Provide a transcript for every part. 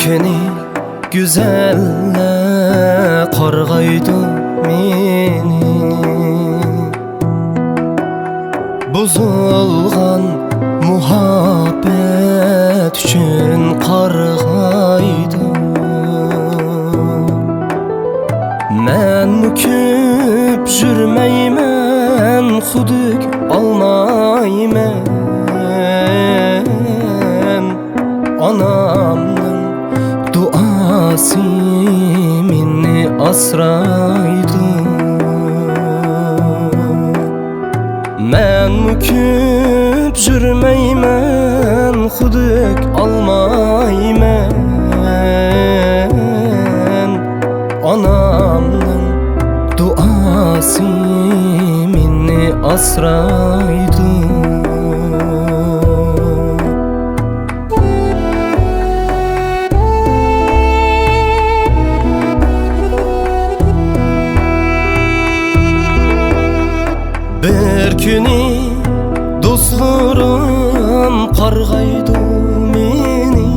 kuni güzelle qarg'aydi meni, buzulgan muhabbet üçün qarg'aydi. Men müküp jürmeymen, xuduk almaymen. Anamның duası meni asraydı. Men müküp jürmeymen, xuduk almaymen. Anamның duası meni asraydı. Bir kuni dostlarım qarg'aydi meni,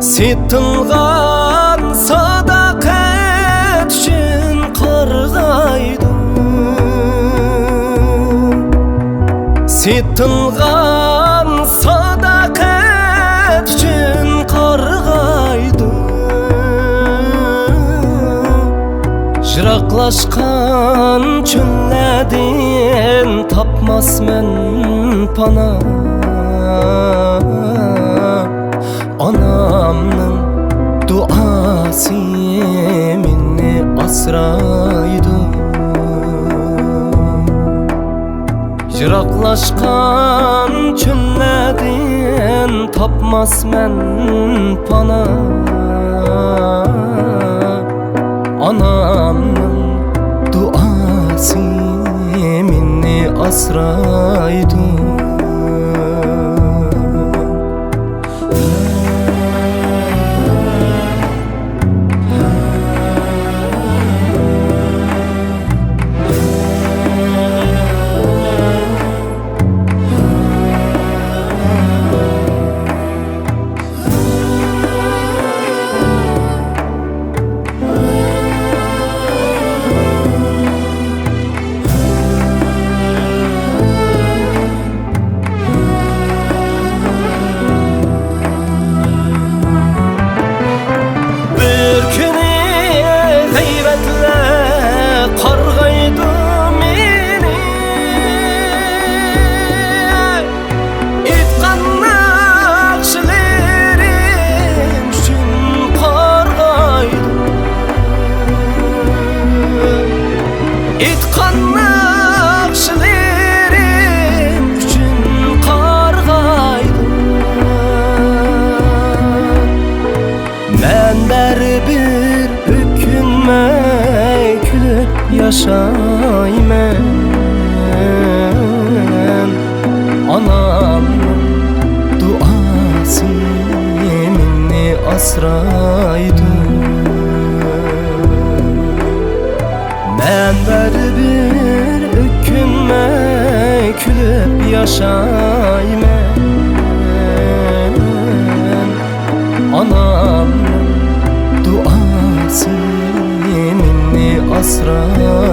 setilgan sadaqat üçün qarg'aydi. Setilgan sadaqat üçün qarg'aydi. Jıraqlaşqan çöllerden tapmasmen pana. Anamның duası meni asraydı. Jıraqlaşqan çöllerden tapmasmen pana. Anamның duası meni asraydı. Bir hükünme külüp yaşaymen. Anamның duası meni asraydı. Men bir hükünme külüp yaşaymen. Anamның duası meni asraydı.